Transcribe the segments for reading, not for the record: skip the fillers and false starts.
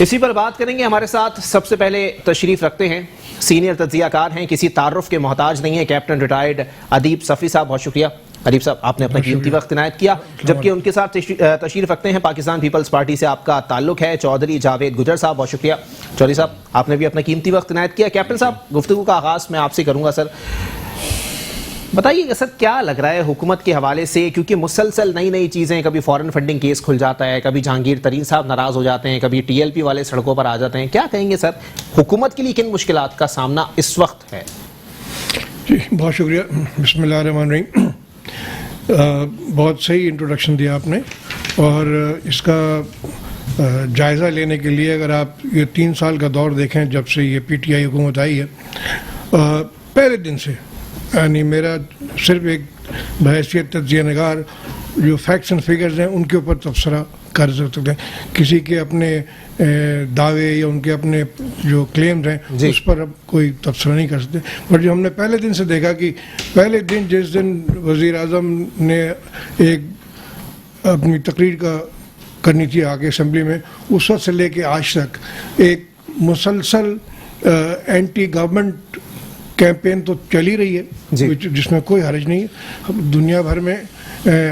اسی پر بات کریں گے. ہمارے ساتھ سب سے پہلے تشریف رکھتے ہیں سینئر تجزیہ کار ہیں, کسی تعارف کے محتاج نہیں ہے, کیپٹن ریٹائرڈ ادیب صفی صاحب. بہت شکریہ ادیب صاحب, آپ نے اپنا قیمتی وقت عنایت کیا. جبکہ ان کے ساتھ تشریف رکھتے ہیں پاکستان پیپلز پارٹی سے آپ کا تعلق ہے, چودھری جاوید گجر صاحب. بہت شکریہ چودھری صاحب, آپ نے بھی اپنا قیمتی وقت عنایت کیا. کیپٹن صاحب, گفتگو کا آغاز میں آپ سے کروں گا. سر بتائیے کہ سر کیا لگ رہا ہے حکومت کے حوالے سے, کیونکہ مسلسل نئی نئی چیزیں, کبھی فورن فنڈنگ کیس کھل جاتا ہے, کبھی جہانگیر ترین صاحب ناراض ہو جاتے ہیں, کبھی ٹی ایل پی والے سڑکوں پر آ جاتے ہیں. کیا کہیں گے سر, حکومت کے لیے کن مشکلات کا سامنا اس وقت ہے؟ جی بہت شکریہ. بسم اللہ الرحمن الرحیم. بہت صحیح انٹروڈکشن دیا آپ نے, اور اس کا جائزہ لینے کے لیے اگر آپ یہ 3 سال کا دور دیکھیں جب سے یہ پی ٹی آئی حکومت آئی ہے, پہلے دن سے یعنی میرا صرف ایک بحیثیت تجزیہ نگار جو فیکٹس اینڈ فگرز ہیں ان کے اوپر تبصرہ کر سکتے ہیں. کسی کے اپنے دعوے یا ان کے اپنے جو کلیمز ہیں اس پر اب کوئی تبصرہ نہیں کر سکتے. بٹ جو ہم نے پہلے دن سے دیکھا کہ پہلے دن جس دن وزیر اعظم نے ایک اپنی تقریر کرنی تھی آگے اسمبلی میں, اس وقت سے لے کے آج تک ایک مسلسل اینٹی گورنمنٹ کیمپین تو چلی رہی ہے, جس میں کوئی حرج نہیں ہے. دنیا بھر میں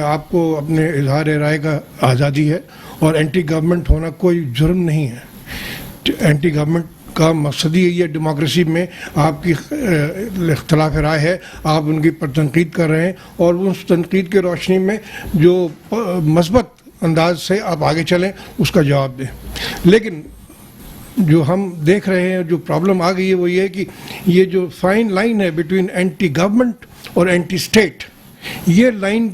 آپ کو اپنے اظہار رائے کا آزادی ہے, اور اینٹی گورنمنٹ ہونا کوئی جرم نہیں ہے. اینٹی گورنمنٹ کا مقصد ہی یہ ڈیموکریسی میں آپ کی اختلاف رائے ہے, آپ ان کی پر تنقید کر رہے ہیں, اور اس تنقید کی روشنی میں جو مثبت انداز سے آپ آگے چلیں اس کا جواب دیں. لیکن جو ہم دیکھ رہے ہیں, جو پرابلم آ گئی ہے وہ یہ ہے کہ یہ جو فائن لائن ہے بٹوین اینٹی گورنمنٹ اور اینٹی اسٹیٹ, یہ لائن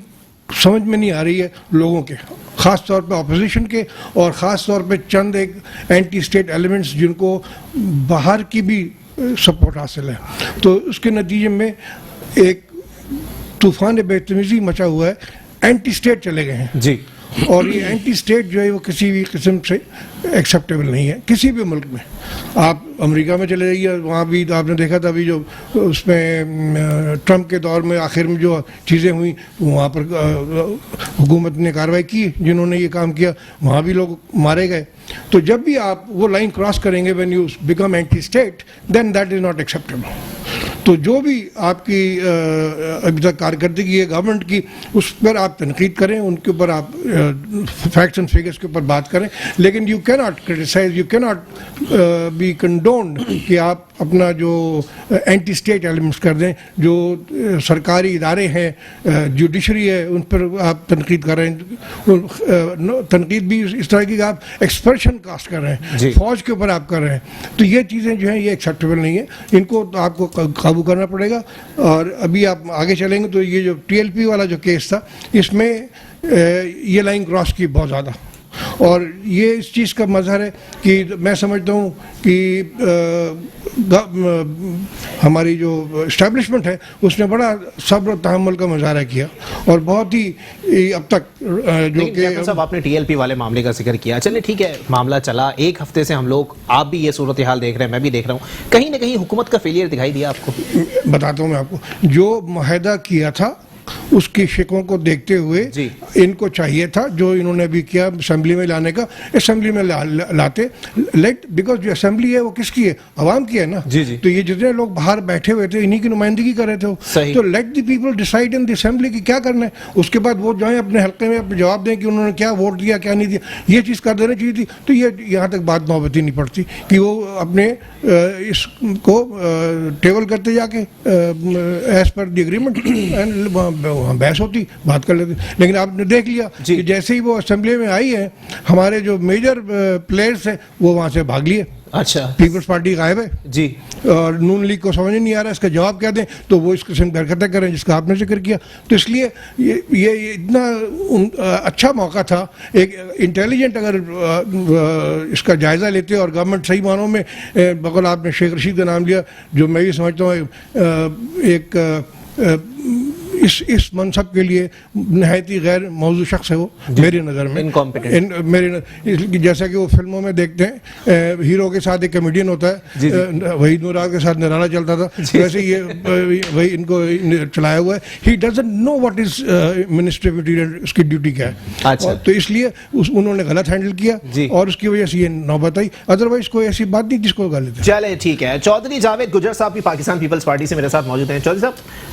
سمجھ میں نہیں آ رہی ہے لوگوں کے, خاص طور پہ اپوزیشن کے, اور خاص طور پہ چند ایک اینٹی اسٹیٹ ایلیمنٹس جن کو باہر کی بھی سپورٹ حاصل ہے. تو اس کے نتیجے میں ایک طوفان بدتمیزی مچا ہوا ہے, اینٹی اسٹیٹ چلے گئے ہیں. جی, اور یہ اینٹی اسٹیٹ جو ہے وہ کسی بھی قسم سے ایکسیپٹیبل نہیں ہے کسی بھی ملک میں. آپ امریکہ میں چلے جائیے, وہاں بھی آپ نے دیکھا تھا ابھی جو اس میں ٹرمپ کے دور میں آخر میں جو چیزیں ہوئیں, وہاں پر حکومت نے کارروائی کی, جنہوں نے یہ کام کیا وہاں بھی لوگ مارے گئے. تو جب بھی آپ وہ لائن کراس کریں گے, when you become anti state, then that is not acceptable. تو جو بھی آپ کی ابھی تک کارکردگی ہے گورنمنٹ کی, اس پر آپ تنقید کریں, ان کے اوپر آپ فیکٹس اینڈ فگرس کے اوپر بات کریں, لیکن یو کی ناٹ کرٹیسائز, یو کی ناٹ بی کنڈونڈ کہ آپ اپنا جو اینٹی اسٹیٹ ایلیمنٹس کر دیں. جو سرکاری ادارے ہیں, جوڈیشری ہے, ان پر آپ تنقید کر رہے ہیں. تنقید بھی اس طرح کی کہ آپ ایکسپریشن کاسٹ کر رہے ہیں, فوج کے اوپر آپ کر رہے ہیں. تو یہ چیزیں جو ہیں یہ ایکسیپٹیبل نہیں ہیں, ان کو آپ کو قابو کرنا پڑے گا. اور ابھی آپ آگے چلیں گے تو یہ جو ٹی ایل پی والا جو کیس تھا, اس میں یہ لائن کراس کی بہت زیادہ, اور یہ اس چیز کا مظہر ہے کہ میں سمجھتا ہوں کہ ہماری جو اسٹیبلشمنٹ ہے اس نے بڑا صبر و تحمل کا مظاہرہ کیا, اور بہت ہی اب تک جو کہ صاحب آپ نے ٹی ایل پی والے معاملے کا ذکر کیا. چلیں ٹھیک ہے, معاملہ چلا, ایک ہفتے سے ہم لوگ, آپ بھی یہ صورتحال دیکھ رہے ہیں, میں بھی دیکھ رہا ہوں, کہیں نہ کہیں حکومت کا فیلئر دکھائی دیا آپ کو. بتاتا ہوں میں آپ کو, جو معاہدہ کیا تھا اس کی شکوں کو دیکھتے ہوئے ان کو چاہیے تھا جو انہوں نے بھی کیا اسمبلی میں لانے کا, اسمبلی میں لاتے. بیکاز جو اسمبلی ہے وہ کس کی ہے, عوام کی ہے نا. تو یہ جتنے لوگ باہر بیٹھے ہوئے تھے انہی کی نمائندگی کر رہے تھے. تو let the people decide in the assembly کی کیا کرنا ہے, اس کے بعد وہ جائیں اپنے حلقے میں اپنے جواب دیں کہ انہوں نے کیا ووٹ دیا کیا نہیں دیا, یہ چیز کر دینا چاہیے تھی. تو یہ یہاں تک بات نوبت ہی نہیں پڑتی کہ وہ اپنے اس کو ٹیبل کرتے جا کے ایز پر دی اگریمنٹ, بحث ہوتی, بات کر لیتے. لیکن آپ نے دیکھ لیا کہ جیسے ہی وہ اسمبلی میں آئی ہے, ہمارے جو میجر پلیئرز ہیں وہ وہاں سے بھاگ لیے. اچھا, پیپلز پارٹی غائب ہے جی, اور نون لیگ کو سمجھ نہیں آ رہا اس کا جواب کیا دیں, تو وہ اس قسم کی حرکتیں کریں جس کا آپ نے ذکر کیا. تو اس لیے یہ اتنا اچھا موقع تھا, ایک انٹیلیجنٹ اگر اس کا جائزہ لیتے اور گورنمنٹ صحیح معنوں میں, بقول آپ نے شیخ رشید کا نام لیا, جو میں بھی سمجھتا ہوں ایک اس منصب کے لیے نہایت ہی غیر موضوع شخص ہے وہ میری نظر میں. جیسا کہ وہ فلموں میں دیکھتے ہیں ہیرو کے ساتھ ایک کمیڈین ہوتا ہے, وہی نوراد کے ساتھ نرالا چلتا تھا, ویسے یہ وہی ان کو چلایا ہوا ہے. He doesn't know what is ministry of interior, اس کی ڈیوٹی کیا ہے. تو اس لیے انہوں نے غلط ہینڈل کیا اور اس کی وجہ سے یہ نوبت آئی, ادروائز کوئی ایسی بات نہیں جس کو غلط. چلے ٹھیک ہے. چودھری جاوید گجر صاحب بھی پاکستان پیپلز پارٹی سے میرے ساتھ موجود ہیں. چودھری صاحب,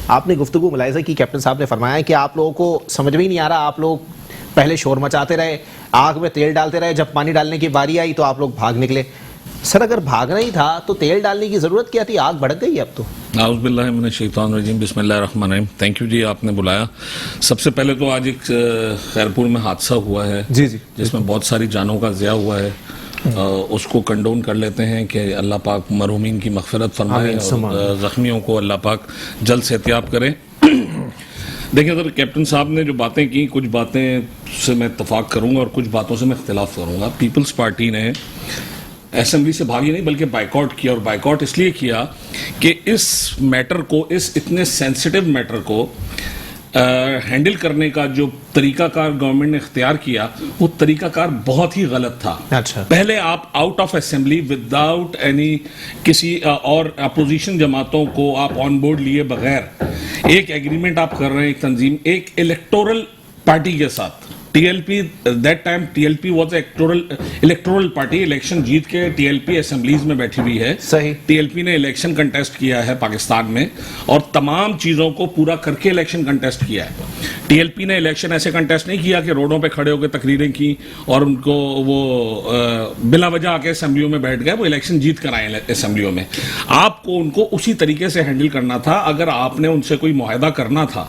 آپ نے گفتگو ملاحظہ کی, کیپٹن صاحب نے فرمایا کہ آپ لوگوں کو سمجھ میں ہی نہیں آ رہا, آپ لوگ پہلے شور مچاتے رہے, آگ میں تیل ڈالتے رہے, جب پانی ڈالنے کی باری آئی تو آپ لوگ بھاگ نکلے. سر اگر بھاگنا ہی تھا تو تیل ڈالنے کی ضرورت کیا تھی, آگ بھڑک گئی اب تو. اعوذ باللہ من الشیطان الرجیم, بسم اللہ الرحمن الرحیم. تھینک یو جی, آپ نے بلایا. سب سے پہلے تو آج ایک خیرپور میں حادثہ ہوا ہے جس میں بہت ساری جانوں کا ضیاع ہوا ہے. اس کو کنڈون کر لیتے ہیں کہ اللہ پاک مرحومین کی مغفرت فرمائے اور زخمیوں کو اللہ پاک جلد سے احتیاط کرے. دیکھیں سر, کیپٹن صاحب نے جو باتیں کی, کچھ باتیں سے میں اتفاق کروں گا اور کچھ باتوں سے میں اختلاف کروں گا. پیپلز پارٹی نے اسمبلی سے بھاگی نہیں بلکہ بائیکاٹ کیا, اور بائیکاٹ اس لیے کیا کہ اس میٹر کو, اس اتنے سینسٹیو میٹر کو ہینڈل کرنے کا جو طریقہ کار گورنمنٹ نے اختیار کیا وہ طریقہ کار بہت ہی غلط تھا. پہلے آپ out of assembly without any کسی اور اپوزیشن جماعتوں کو آپ آن بورڈ لیے بغیر ایک ایگریمنٹ آپ کر رہے ہیں, ایک تنظیم, ایک الیکٹورل پارٹی کے ساتھ. TLP that time TLP was electoral party, election جیت کے TLP اسمبلیز میں بیٹھی ہوئی ہے. TLP نے الیکشن کنٹیسٹ کیا ہے پاکستان میں اور تمام چیزوں کو پورا کر کے الیکشن کنٹیسٹ کیا ہے. TLP نے الیکشن ایسے کنٹیسٹ نہیں کیا کہ روڈوں پہ کھڑے ہو کے تقریریں کی اور ان کو وہ بلا وجہ آ کے اسمبلیوں میں بیٹھ گئے, وہ الیکشن جیت کر آئے اسمبلیوں میں. آپ کو ان کو اسی طریقے سے ہینڈل کرنا تھا. اگر آپ نے ان سے کوئی معاہدہ کرنا تھا,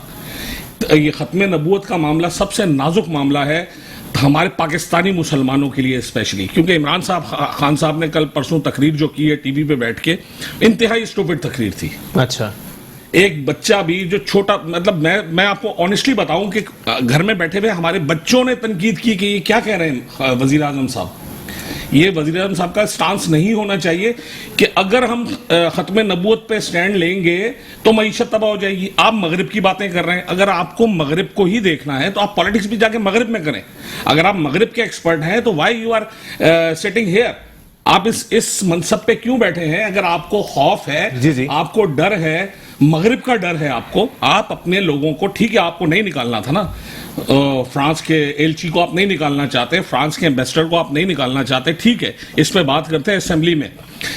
یہ ختم نبوت کا معاملہ سب سے نازک معاملہ ہے ہمارے پاکستانی مسلمانوں کے لیے اسپیشلی, کیونکہ عمران خان صاحب نے کل پرسوں تقریر جو کی ہے ٹی وی پہ بیٹھ کے, انتہائی اسٹوپڈ تقریر تھی. اچھا, ایک بچہ بھی جو چھوٹا, مطلب میں آپ کو آنیسٹلی بتاؤں کہ گھر میں بیٹھے ہوئے ہمارے بچوں نے تنقید کی کہ یہ کیا کہہ رہے ہیں وزیر اعظم صاحب. یہ وزیر اعظم صاحب کا سٹانس نہیں ہونا چاہیے کہ اگر ہم ختم نبوت پہ سٹینڈ لیں گے تو معیشت تباہ ہو جائے گی. آپ مغرب کی باتیں کر رہے ہیں, اگر آپ کو مغرب کو ہی دیکھنا ہے تو آپ پالیٹکس بھی جا کے مغرب میں کریں. اگر آپ مغرب کے ایکسپرٹ ہیں تو why you are sitting here, آپ اس منصب پہ کیوں بیٹھے ہیں؟ اگر آپ کو خوف ہے, آپ کو ڈر ہے, مغرب کا ڈر ہے آپ کو, آپ اپنے لوگوں کو, ٹھیک ہے آپ کو نہیں نکالنا تھا نا, فرانس کے ایلچی کو آپ نہیں نکالنا چاہتے, فرانس کے ایمبیسڈر کو آپ نہیں نکالنا چاہتے, ٹھیک ہے اس پہ بات کرتے ہیں اسمبلی میں,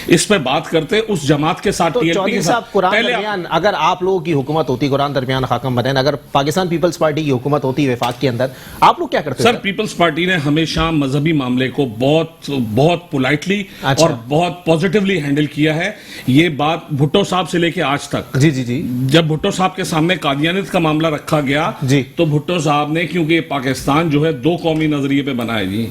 اس پہ بات کرتے اس جماعت کے ساتھ. چودھری صاحب, قرآن درمیان اگر آپ لوگوں کی حکومت ہوتی, قرآن درمیان حاکم بنے, اگر پاکستان پیپلز پارٹی کی حکومت ہوتی وفاق کے اندر, آپ لوگ کیا کرتے؟ سر پیپلز پارٹی نے ہمیشہ مذہبی معاملے کو بہت پولائٹلی اور بہت پازیٹیولی ہینڈل کیا ہے. یہ بات بھٹو صاحب سے لے کے آج تک, جب بھٹو صاحب کے سامنے قادیانیت کا معاملہ رکھا گیا تو بھٹو صاحب نے, کیونکہ پاکستان جو ہے دو قومی نظریے پہ بنا ہے جی,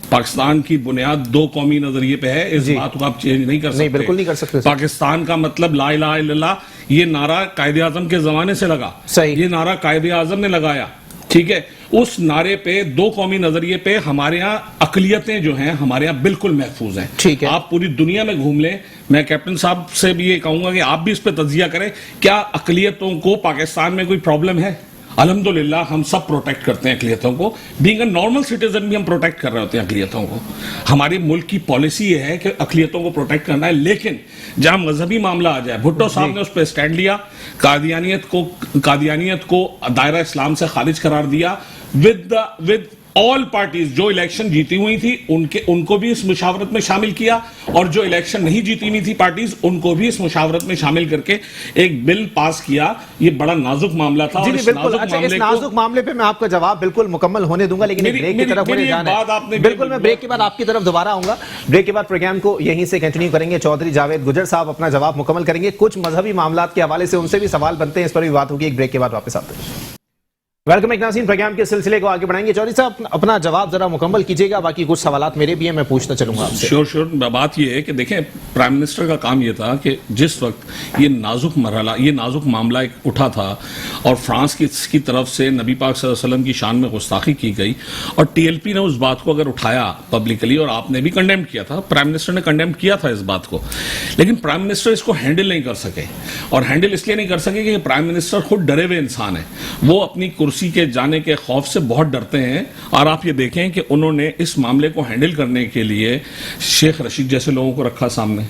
پاکستان کی بنیاد دو قومی نظریے پہ ہے, اس بات کو آپ چینج نہیں کر سکتے. بالکل نہیں کر سکتے. پاکستان کا مطلب لا الہ الا اللہ, یہ نعرہ قائد اعظم کے زمانے سے لگا, یہ نعرہ قائد اعظم نے لگایا, ٹھیک ہے. اس نعرے پہ, دو قومی نظریے پہ ہمارے ہاں اقلیتیں جو ہیں ہمارے ہاں بالکل محفوظ ہیں. ٹھیک ہے, آپ پوری دنیا میں گھوم لیں, میں کیپٹن صاحب سے بھی یہ کہوں گا کہ آپ بھی اس پہ تجزیہ کریں, کیا اقلیتوں کو پاکستان میں کوئی پرابلم ہے؟ الحمدللہ ہم سب پروٹیکٹ کرتے ہیں اقلیتوں کو, بینگ اے نارمل سٹیزن بھی ہم پروٹیکٹ کر رہے ہوتے ہیں اقلیتوں کو. ہماری ملک کی پالیسی یہ ہے کہ اقلیتوں کو پروٹیکٹ کرنا ہے, لیکن جہاں مذہبی معاملہ آ جائے, بھٹو صاحب نے اس پہ سٹینڈ لیا, قادیانیت کو دائرہ اسلام سے خارج قرار دیا, ود آل پارٹیز جو الیکشن جیتی ہوئی تھی ان کو بھی اس مشاورت میں شامل کیا, اور جو الیکشن نہیں جیتی ہوئی تھی پارٹیز ان کو بھی اس مشاورت میں شامل کر کے ایک بل پاس کیا. یہ بڑا نازک معاملہ تھا. جی بالکل, اچھا اس نازک معاملے پہ میں آپ کا جواب بالکل مکمل ہونے دوں گا, لیکن بریک کی طرف ہونے جانا ہے. بالکل, میں بریک کے بعد آپ کی طرف دوبارہ آؤں گا. بریک کے بعد پروگرام کو یہیں سے کنٹینیو کریں گے. چودھری جاوید گجر صاحب اپنا جواب مکمل کریں گے, کچھ مذہبی معاملات کے حوالے سے ان سے بھی سوال بنتے ہیں, اس پر بھی بات ہوگی. ایک بریک کے بعد واپس آتے ہیں. ویلکم ایک ناظرین, پروگرام کے سلسلے کو آگے بڑھائیں گے. چودھری صاحب اپنا جواب ذرا مکمل کیجیے گا, باقی کچھ سوالات میرے بھی ہیں, میں پوچھنا چلوں گا آپ سے. شور. بات یہ ہے کہ دیکھیں پرائم منسٹر کا کام یہ تھا کہ جس وقت یہ نازک مرحلہ یہ نازک معاملہ اٹھا تھا اور فرانس کی طرف سے نبی پاک صلی اللہ علیہ وسلم کی شان میں گستاخی کی گئی اور ٹی ایل پی نے اس بات کو اگر اٹھایا پبلکلی اور آپ نے بھی کنڈیم کیا تھا, پرائم منسٹر نے کنڈیم کیا تھا اس بات کو, لیکن پرائم منسٹر اس کو ہینڈل نہیں کر سکے. اور ہینڈل اس لیے نہیں کر سکے کہ پرائم منسٹر خود ڈرے ہوئے انسان ہے, وہ اپنی کرسی کے جانے کے خوف سے بہت ڈرتے ہیں. اور آپ یہ دیکھیں کہ انہوں نے اس معاملے کو ہینڈل کرنے کے لیے شیخ رشید جیسے لوگوں کو رکھا سامنے.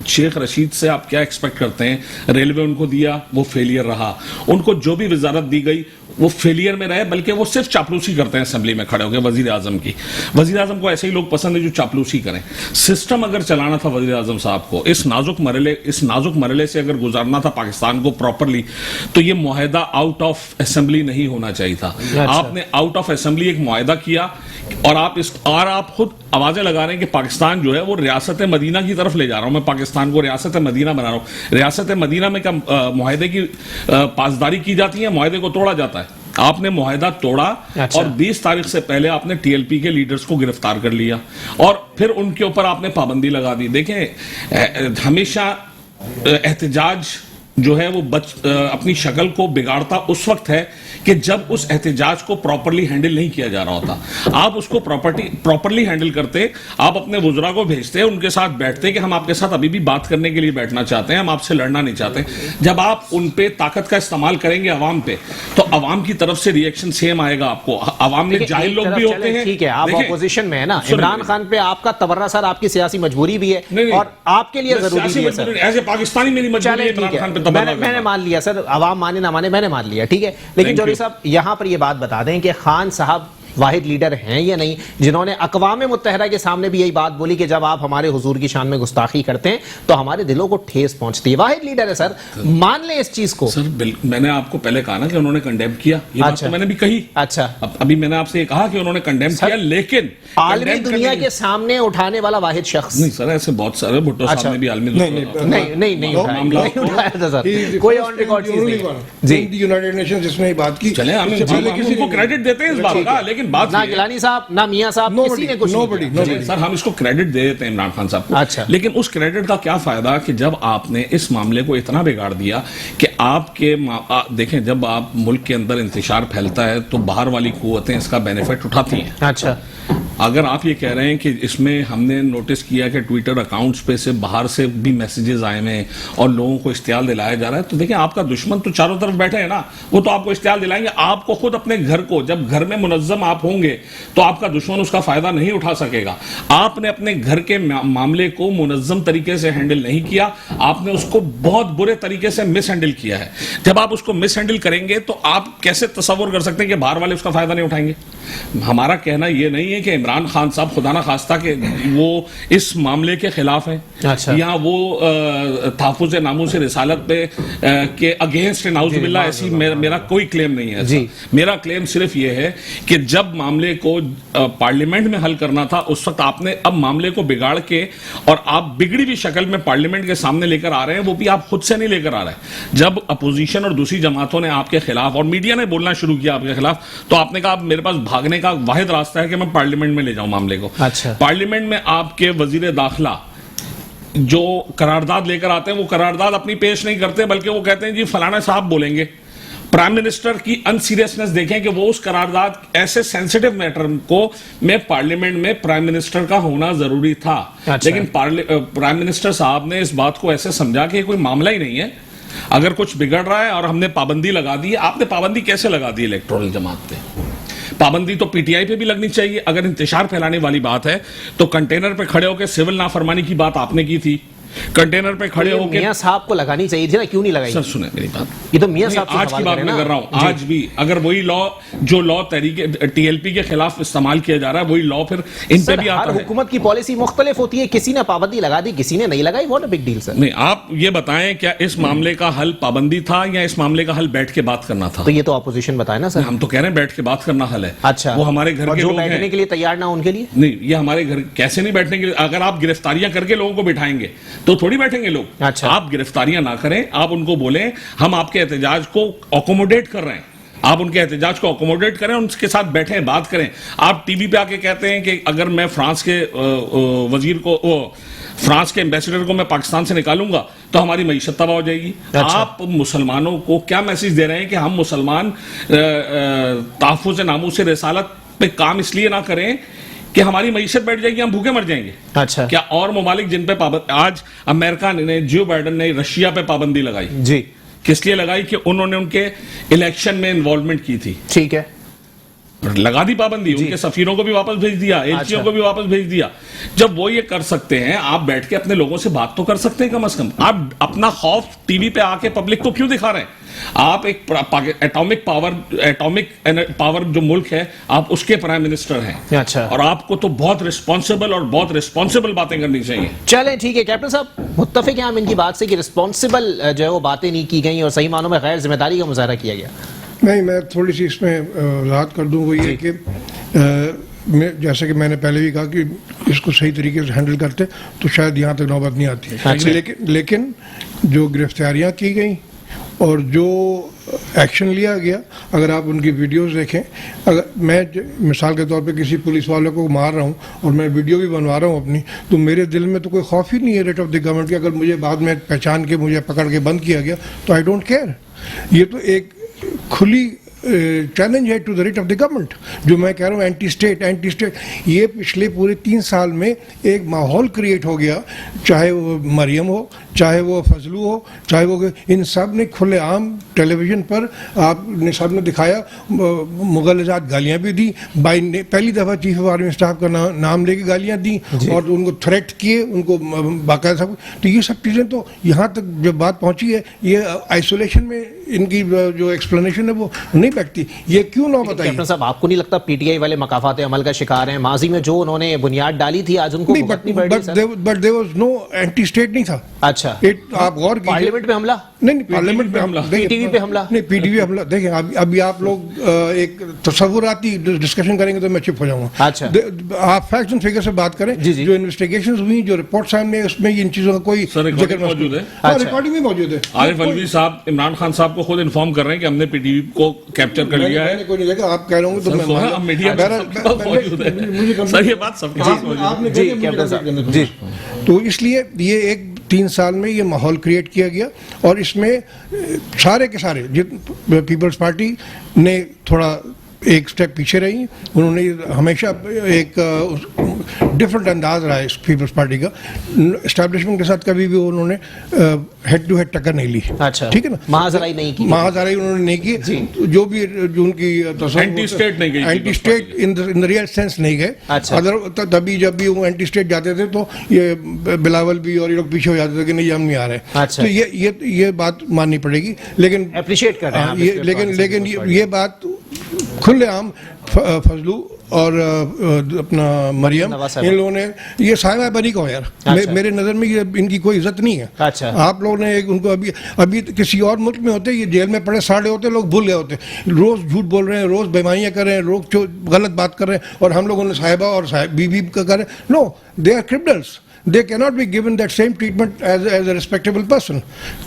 شیخ رشید سے آپ کیا ایکسپیکٹ کرتے ہیں؟ ریلوے ان کو دیا, وہ فیلئر رہا. ان کو جو بھی وزارت دی گئی وہ فیلئر میں رہے, بلکہ وہ صرف چاپلوسی کرتے ہیں اسمبلی میں کھڑے ہو کے وزیر اعظم کی. وزیر اعظم کو ایسے ہی لوگ پسند ہے جو چاپلوسی کریں. سسٹم اگر چلانا تھا وزیر اعظم صاحب کو, اس نازک مرحلے سے اگر گزارنا تھا پاکستان کو پراپرلی, تو یہ معاہدہ آؤٹ آف اسمبلی نہیں ہونا چاہیے تھا. آپ نے آؤٹ آف اسمبلی ایک معاہدہ کیا اور آپ خود آوازیں لگا رہے ہیں کہ پاکستان جو ہے وہ ریاست مدینہ کی طرف لے جا رہا ہوں, میں پاکستان کو ریاست مدینہ بنا رہا ہوں. ریاست مدینہ میں کیا معاہدے کی پاسداری کی جاتی ہے؟ معاہدے کو توڑا جاتا ہے. آپ نے معاہدہ توڑا اور 20 تاریخ سے پہلے آپ نے ٹی ایل پی کے لیڈرز کو گرفتار کر لیا اور پھر ان کے اوپر آپ نے پابندی لگا دی. دیکھیں, ہمیشہ احتجاج جو ہے وہ اپنی شکل کو بگاڑتا اس وقت ہے کہ جب اس احتجاج کو پراپرلی ہینڈل نہیں کیا جا رہا ہوتا. آپ اس کو پراپرلی ہینڈل کرتے, آپ اپنے وزراء کو بھیجتے, ان کے ساتھ بیٹھتے کہ ہم آپ کے ساتھ ابھی بھی بات کرنے کے لیے بیٹھنا چاہتے ہیں, ہم آپ سے لڑنا نہیں چاہتے. جب آپ ان پہ طاقت کا استعمال کریں گے عوام پہ, تو عوام کی طرف سے ری ایکشن سیم آئے گا. آپ کو عوام میں جاہل لوگ بھی ہوتے ہیں. ٹھیک ہے, آپ اپوزیشن میں ہے نا, عمران خان پہ آپ کا تبرہ سر آپ کی سیاسی مجبوری بھی ہے اور آپ کے لیے ضروری بھی ہے سر. ایسے پاکستانی میری مجبوری ہے عمران خان پہ تبرہ. میں نے مان لیا سر, عوام مانے نہ مانے میں نے مان لیا, ٹھیک ہے. لیکن جوہری صاحب یہاں پر یہ بات بتا دیں کہ خان صاحب واحد لیڈر ہیں یا نہیں جنہوں نے اقوام متحدہ کے سامنے بھی یہی بات بولی کہ جب آپ ہمارے حضور کی شان میں گستاخی کرتے ہیں تو ہمارے دلوں کو ٹھیس پہنچتی ہے. واحد لیڈر ہے سر, مان لیں اس چیز کو. سر میں نے آپ کو پہلے کہا نا کہ انہوں نے کنڈیم کیا, یہ بات تو میں نے بھی کہی. اچھا, ابھی میں نے آپ سے یہ کہا کہ انہوں نے کنڈیم کیا, لیکن عالمی دنیا کے سامنے اٹھانے والا واحد شخص نہیں سر. ایسے بہت سارے, بھٹو صاحب نے بھی عالمی نہیں اٹھایا تھا سر, کوئی آن ریکارڈ چیز نہیں. جی, یونائیٹڈ نیشن جس نے بات کی, چلیں ہم کسی کو کریڈٹ دیتے ہیں اس بات کا, لیکن بات نہ گیلانی صاحب نہ میاں صاحب کسی نے کچھ نہیں کیا. سر ہم اس کو کریڈٹ دے دیتے ہیں عمران خان صاحب کو. اچھا, لیکن اس کریڈٹ کا کیا فائدہ کہ جب آپ نے اس معاملے کو اتنا بگاڑ دیا کہ آپ کے دیکھیں جب آپ ملک کے اندر انتشار پھیلتا ہے تو باہر والی قوتیں اس کا بینیفٹ اٹھاتی ہیں. اچھا, اگر آپ یہ کہہ رہے ہیں کہ اس میں ہم نے نوٹس کیا کہ ٹویٹر اکاؤنٹس پہ سے باہر سے بھی میسیجز آئے ہیں اور لوگوں کو اشتعال دلایا جا رہا ہے, تو دیکھیں آپ کا دشمن تو چاروں طرف بیٹھے ہیں نا, وہ تو آپ کو اشتعال دلائیں گے. آپ کو خود اپنے گھر کو, جب گھر میں منظم آپ ہوں گے تو آپ کا دشمن اس کا فائدہ نہیں اٹھا سکے گا. آپ نے اپنے گھر کے معاملے کو منظم طریقے سے ہینڈل نہیں کیا, آپ نے اس کو بہت برے طریقے سے مس ہینڈل کیا ہے. جب آپ اس کو مس ہینڈل کریں گے تو آپ کیسے تصور کر سکتے ہیں کہ باہر والے اس کا فائدہ نہیں اٹھائیں گے؟ ہمارا کہنا یہ نہیں ہے کہ عمران خان صاحب خدا نہ خواستہ کہ وہ اس معاملے کے خلاف ہیں یا وہ تحفظ ناموس رسالت پہ کے اگینسٹ نعوذ باللہ, ایسی میرا کوئی کلیم نہیں ہے. میرا کلیم صرف یہ ہے کہ جب معاملے کو پارلیمنٹ میں حل کرنا تھا اس وقت آپ نے اب معاملے کو بگاڑ کے اور آپ بگڑی ہوئی شکل میں پارلیمنٹ کے سامنے لے کر آ رہے ہیں, وہ بھی آپ خود سے نہیں لے کر آ رہے ہیں. جب اپوزیشن اور دوسری جماعتوں نے آپ کے خلاف اور میڈیا نے بولنا شروع کیا آپ کے خلاف, تو آپ نے کہا میرے پاس بھاگنے کا واحد راستہ ہے کہ میں پارلیمنٹ میں لے جاؤں معاملے کو. پارلیمنٹ میں آپ کے وزیر داخلہ جو قرارداد لے کر آتے ہیں وہ قرارداد اپنی پیش نہیں کرتے, بلکہ وہ کہتے ہیں جی فلانا صاحب بولیں گے. پرائم منسٹر کی ان سیریسنس دیکھیں کہ وہ اس قرارداد ایسے سینسیٹیو میٹر کو میں پارلیمنٹ میں پرائم منسٹر کا ہونا ضروری تھا, لیکن پرائم منسٹر صاحب نے اس بات کو ایسے سمجھا کہ یہ کوئی معاملہ ہی نہیں ہے. اگر کچھ بگڑ رہا ہے اور ہم نے پابندی لگا دی ہے, آپ نے پابندی کیسے لگا دی الیکٹورل جماعت پہ؟ پابندی تو پی ٹی آئی پہ بھی لگنی چاہیے. اگر انتشار پھیلانے والی بات ہے تو کنٹینر پہ کھڑے ہو کے سول نافرمانی کی بات آپ نے کی تھی, کنٹینر پہ کھڑے ہو کے میاں صاحب کو لگانی چاہیے تھی نا, کیوں نہیں لگائی؟ سر سنیں میری بات, یہ تو میاں صاحب آج کی بات میں کر رہا ہوں. آج بھی اگر وہی جو لا تحریک ٹی ایل پی کے خلاف استعمال کیا جا رہا ہے وہی لا پھر ان پہ بھی آتا ہے. حکومت کی پالیسی مختلف ہوتی ہے, کسی نے پابندی لگا دی کسی نے نہیں لگائی, واٹ اے بگ ڈیل سر. نہیں, آپ یہ بتائیں کیا اس معاملے کا حل پابندی تھا یا اس معاملے کا حل بیٹھ کے بات کرنا تھا؟ تو یہ تو اپوزیشن بتائے نا سر. ہم تو کہہ رہے ہیں بیٹھ کے بات کرنا حل ہے. اچھا, وہ ہمارے گھر کے جو لوگ ہیں, بیٹھنے کے لیے تیار نہ ان کے لیے نہیں, یہ ہمارے گھر کیسے نہیں بیٹھنے کے لیے. اگر آپ گرفتاریاں کر کے لوگوں کو بٹھائیں گے تو تھوڑی بیٹھیں گے لوگ. آپ گرفتاریاں نہ کریں, آپ ان کو بولیں ہم آپ کے احتجاج کو اکوموڈیٹ کر رہے ہیں, آپ ان کے احتجاج کو اکوموڈیٹ کریں, ان کے ساتھ بیٹھیں بات کریں. آپ ٹی وی پہ آ کے کہتے ہیں کہ اگر میں فرانس کے وزیر کو فرانس کے ایمبیسڈر کو میں پاکستان سے نکالوں گا تو ہماری معیشت تباہ ہو جائے گی. آپ مسلمانوں کو کیا میسج دے رہے ہیں کہ ہم مسلمان تحفظ ناموس رسالت پہ کام اس لیے نہ کریں کہ ہماری معیشت بیٹھ جائے گی, ہم بھوکے مر جائیں گے. اچھا, کیا اور ممالک جن پہ آج امریکہ نے, جو بائیڈن نے رشیا پہ پابندی لگائی, جی کس لیے لگائی؟ کہ انہوں نے ان کے الیکشن میں انوالومنٹ کی تھی, ٹھیک ہے, لگا دی پابندی, ان کے سفیروں کو بھی واپس بھیج دیا, ایلچیوں کو بھی واپس بھیج دیا. جب وہ یہ کر سکتے ہیں, آپ بیٹھ کے اپنے لوگوں سے بات تو کر سکتے ہیں کم از کم. آپ اپنا خوف ٹی وی پہ آ کے پبلک کو کیوں دکھا رہے ہیں؟ آپ ایک ایٹامک پاور جو ملک ہے, آپ اس کے پرائم منسٹر ہیں. اچھا, اور آپ کو تو بہت رسپانسبل باتیں کرنی چاہیے. چلیں ٹھیک ہے کیپٹن صاحب, متفق ہیں ہم ان کی بات سے کہ رسپانسبل جو ہے وہ باتیں نہیں کی گئیں اور صحیح معنوں میں غیر ذمہ داری کا مظاہرہ کیا گیا. نہیں, میں تھوڑی سی اس میں وضاحت کر دوں. وہ یہ کہ جیسا کہ میں نے پہلے بھی کہا کہ اس کو صحیح طریقے سے ہینڈل کرتے تو شاید یہاں تک نوبت نہیں آتی. لیکن جو گرفتاریاں کی گئیں اور جو ایکشن لیا گیا, اگر آپ ان کی ویڈیوز دیکھیں, اگر میں مثال کے طور پہ کسی پولیس والوں کو مار رہا ہوں اور میں ویڈیو بھی بنوا رہا ہوں اپنی, تو میرے دل میں تو کوئی خوف ہی نہیں ہے ریٹ آف دی گورنمنٹ کہ اگر مجھے بعد میں پہچان کے مجھے پکڑ کے بند کیا گیا تو آئی ڈونٹ کیئر. یہ تو ایک کھلی چیلنج ہے to the writ of the government. جو میں کہہ رہا ہوں اینٹی اسٹیٹ, یہ پچھلے پورے 3 سال میں ایک ماحول کریٹ ہو گیا, چاہے وہ مریم ہو, چاہے وہ فضلو ہو, چاہے وہ, ان سب نے کھلے عام ٹیلی ویژن پر آپ نے سب نے دکھایا, مغلظات گالیاں بھی دی, پہلی دفعہ چیف آف آرمی اسٹاف کا نام لے کے گالیاں دی اور ان کو تھریٹ کیے, ان کو باقاعدہ سب. تو یہ سب چیزیں تو یہاں تک جب بات پہنچی ہے, یہ آئسولیشن میں ان کی جو ایکسپلینیشن ہے وہ نہیں بیٹھتی. یہ کیوں نہ بتائیے کیپٹن صاحب, آپ کو نہیں لگتا پی ٹی آئی والے مقافات عمل کا شکار ہیں؟ ماضی میں جو انہوں نے بنیاد ڈالی تھی آج ان کو but there was no anti state نہیں تھا. اچھا, آپ غور کیجیے, پارلیمنٹ پہ حملہ نہیں, پارلیمنٹ پہ حملہ, پی ٹی وی پہ حملہ نہیں, پی ٹی وی حملہ. دیکھیں ابھی آپ لوگ ایک تصوراتی ڈسکشن کریں گے تو میں چپ ہو جاؤں گا. اچھا, آپ فیکٹس اینڈ فگر سے بات کریں. جو انویسٹیگیشنز ہوئی, جو رپورٹ سامنے, اس میں ان چیزوں کا کوئی ذکر موجود ہے, ریکارڈنگ بھی موجود ہے. عارف الوی صاحب عمران خان صاحب کو خود انفارم کر رہے ہیں کہ ہم نے پی ٹی وی کو کیپچر کر لیا ہے. کوئی نہیں دیکھا, آپ کہہ رہے ہوں گے تو میں تو اس لیے یہ ایک 3 سال میں یہ ماحول کریٹ کیا گیا, اور اس میں سارے کے سارے پیپلز پارٹی نے تھوڑا ایک سٹیپ پیچھے رہی. انہوں نے ہمیشہ ایک ڈفرنٹ انداز رہا ہے اس پیپلز پارٹی کا. اسٹیبلشمنٹ کے ساتھ کبھی بھی انہوں نے ہیڈ ٹو ہیڈ ٹکر نہیں لی. اچھا, ٹھیک ہے نا, مہازرائی نہیں کی, مہازرائی انہوں نے نہیں کی. جو بھی جو ان کی اینٹی اسٹیٹ نہیں گئی, anti state in real sense نہیں گئے. تبھی جب بھی وہ اینٹی اسٹیٹ جاتے تھے تو یہ بلاول بھی اور یہ لوگ پیچھے ہو جاتے تھے کہ نہیں ہم نہیں آ رہے. تو یہ بات ماننی پڑے گی. لیکن اپریشیٹ کر رہے ہیں, لیکن یہ بات کھلے عام فضلو اور اپنا مریم, ان لوگوں نے یہ سائبہ بنی کو یار, میرے نظر میں یہ ان کی کوئی عزت نہیں ہے. آپ لوگوں نے ان کو ابھی کسی اور ملک میں ہوتے, یہ جیل میں پڑے ساڑے ہوتے, لوگ بھول گئے ہوتے, روز جھوٹ بول رہے ہیں, روز بیمائیاں کر رہے ہیں, روز غلط بات کر رہے ہیں, اور ہم لوگوں نے صاحبہ اور بیوی کا کر رہے ہیں. No, they are criminals. They cannot be given that same treatment as a respectable person.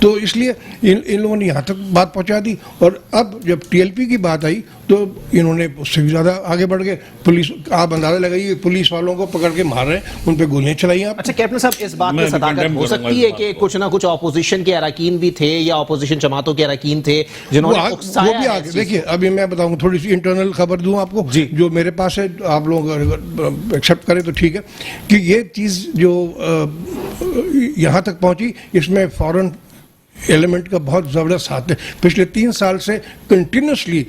تو اس لیے ان لوگوں نے یہاں تک بات پہنچا دی. اور اب جب ٹی ایل پی کی بات آئی تو انہوں نے اس سے بھی زیادہ آگے بڑھ گئے. پولیس, آپ اندازہ لگائیے, پولیس والوں کو پکڑ کے مار رہے ہیں, ان پہ گولیاں چلائی آپ. اچھا کیپٹن صاحب, اس بات میں صداقت ہو سکتی ہے کہ کچھ نہ کچھ اپوزیشن کے اراکین بھی تھے یا اپوزیشن جماعتوں کے اراکین تھے جنہوں نے وہ بھی آگے. دیکھیے ابھی میں بتاؤں, تھوڑی سی انٹرنل خبر دوں آپ کو جو میرے پاس ہے, آپ لوگ ایکسیپٹ کریں تو ٹھیک ہے, کہ یہ چیز جو یہاں تک پہنچی, اس میں فورن ایلیمنٹ کا بہت زبردست ہاتھ ہے. پچھلے 3 سال سے کنٹینیوسلی